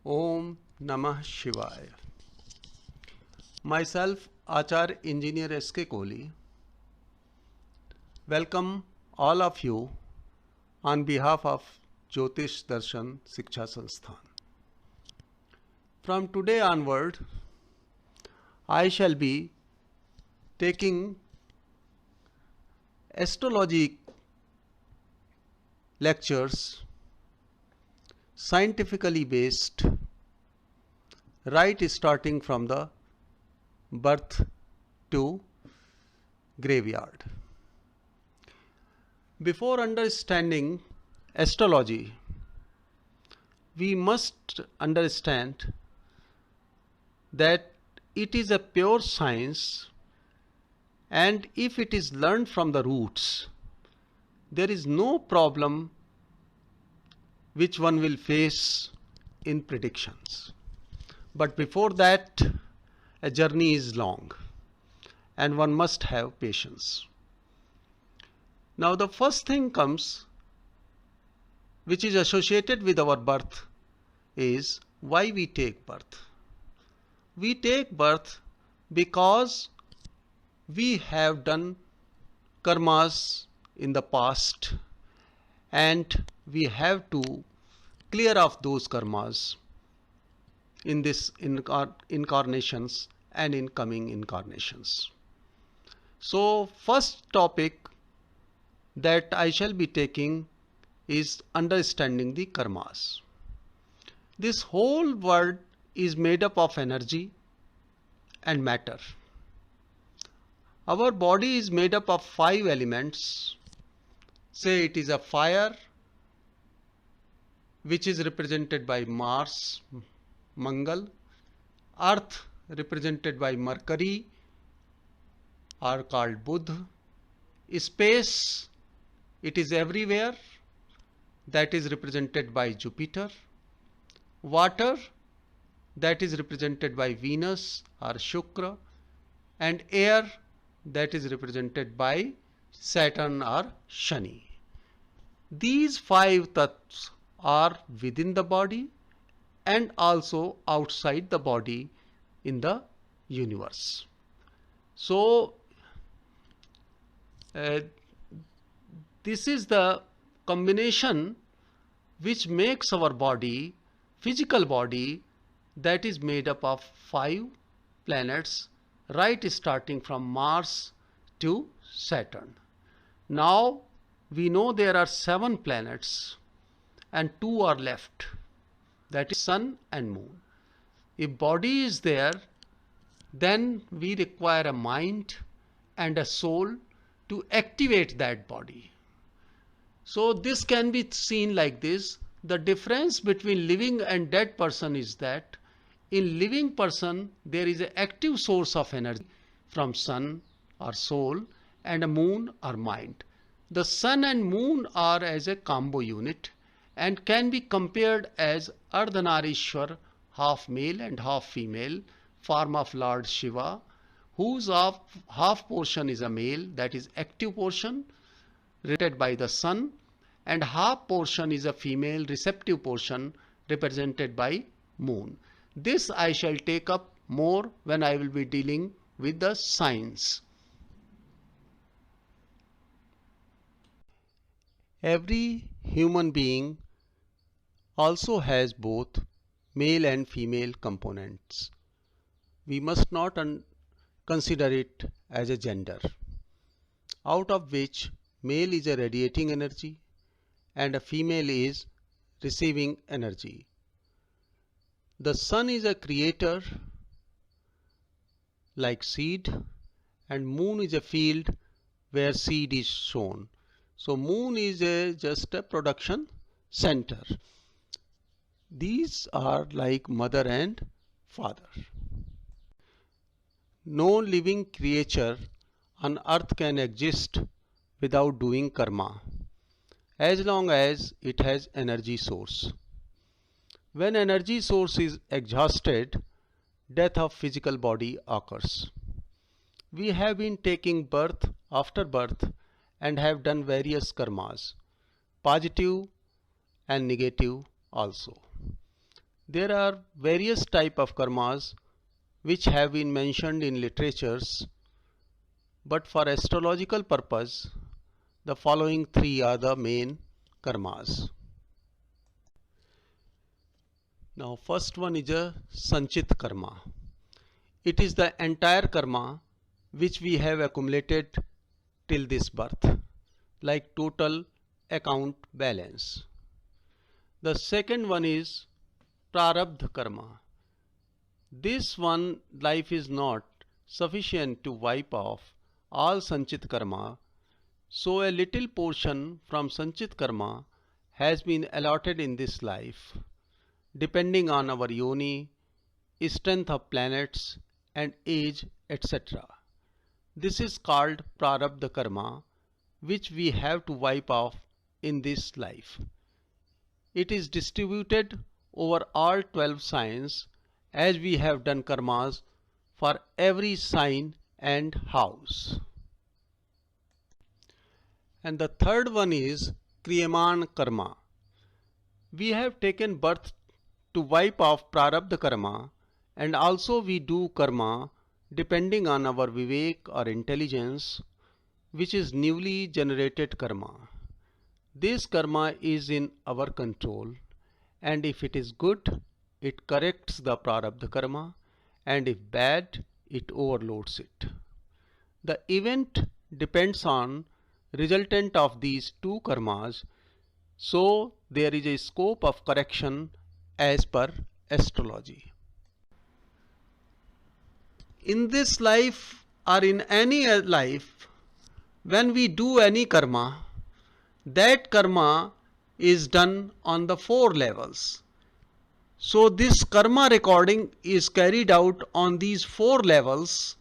Om Namah Shivaya. Myself, Acharya Engineer S.K. Kohli, welcome all of you on behalf of Jyotish Darshan Shiksha Sansthan. From today onward, I shall be taking astrology lectures, scientifically based, right starting from the birth to graveyard. Before understanding astrology, we must understand that it is a pure science, and if it is learned from the roots, there is no problem which one will face in predictions. But before that, a journey is long and one must have patience. Now the first thing comes which is associated with our birth is why we take birth. We take birth because we have done karmas in the past and we have to clear off those karmas in this incarnations and in coming incarnations. So first topic that I shall be taking is understanding the karmas. This whole world is made up of energy and matter. Our body is made up of 5 elements. Say it is a fire, which is represented by Mars, Mangal, Earth represented by Mercury or called Buddha, space, it is everywhere, that is represented by Jupiter, water, that is represented by Venus or Shukra, and air, that is represented by Saturn or Shani. These 5 tattvas are within the body and also outside the body in the universe. So this is the combination which makes our body, physical body, that is made up of 5 planets, right starting from Mars to Saturn. Now we know there are 7 planets and 2 are left, that is Sun and Moon. If body is there, then we require a mind and a soul to activate that body. So this can be seen like this. The difference between living and dead person is that in living person there is an active source of energy from sun or soul and a moon or mind. The sun and moon are as a combo unit and can be compared as Ardhanarishwar, half male and half female, form of Lord Shiva, whose half portion is a male, that is active portion, represented by the sun, and half portion is a female receptive portion represented by moon. This I shall take up more when I will be dealing with the science. Every human being also has both male and female components. We must not consider it as a gender, out of which male is a radiating energy and a female is receiving energy. The sun is a creator like seed, and moon is a field where seed is sown. So moon is just a production center. These are like mother and father. No living creature on earth can exist without doing karma, as long as it has energy source. When energy source is exhausted, death of physical body occurs. We have been taking birth after birth and have done various karmas, positive and negative also. There are various type of karmas which have been mentioned in literatures, but for astrological purpose, the following three are the main karmas. Now, first one is a Sanchit karma. It is the entire karma which we have accumulated till this birth, like total account balance. The second one is Prarabdha karma. This one life is not sufficient to wipe off all Sanchit karma, so a little portion from Sanchit karma has been allotted in this life, depending on our yoni, strength of planets and age, etc. This is called Prarabdha karma, which we have to wipe off in this life. It is distributed over all 12 signs, as we have done karmas for every sign and house. And the third one is Kriyaman karma. We have taken birth to wipe off Prarabdha karma, and also we do karma depending on our vivek or intelligence, which is newly generated karma. This karma is in our control, and if it is good, it corrects the Prarabdha karma, and if bad, it overloads it. The event depends on resultant of these two karmas, so there is a scope of correction as per astrology. In this life or in any life, when we do any karma, that karma is done on the 4 levels. So this karma recording is carried out on these 4 levels,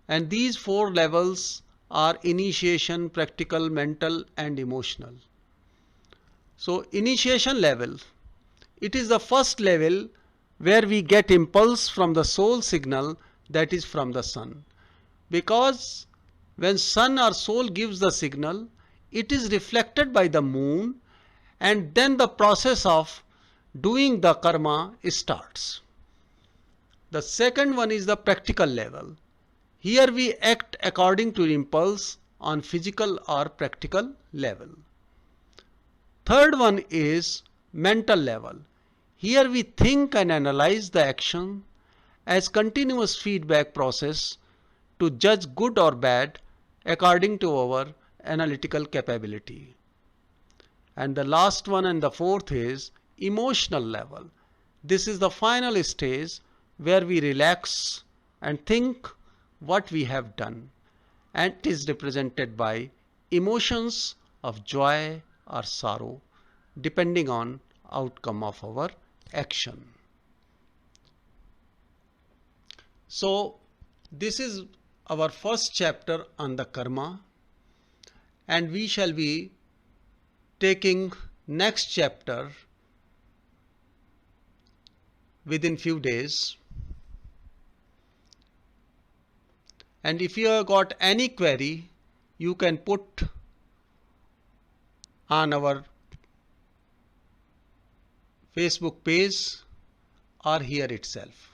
and these 4 levels are initiation, practical, mental and emotional. So initiation level, it is the first level where we get impulse from the soul signal, that is from the sun. Because when sun or soul gives the signal, it is reflected by the moon, and then the process of doing the karma starts. The second one is the practical level. Here we act according to impulse on physical or practical level. Third one is mental level. Here we think and analyze the action as continuous feedback process to judge good or bad according to our analytical capability. And the last one and the fourth is emotional level. This is the final stage where we relax and think what we have done, and it is represented by emotions of joy or sorrow depending on outcome of our action. So this is our first chapter on the karma, and we shall be taking next chapter within few days. And if you have got any query, you can put on our Facebook page or here itself.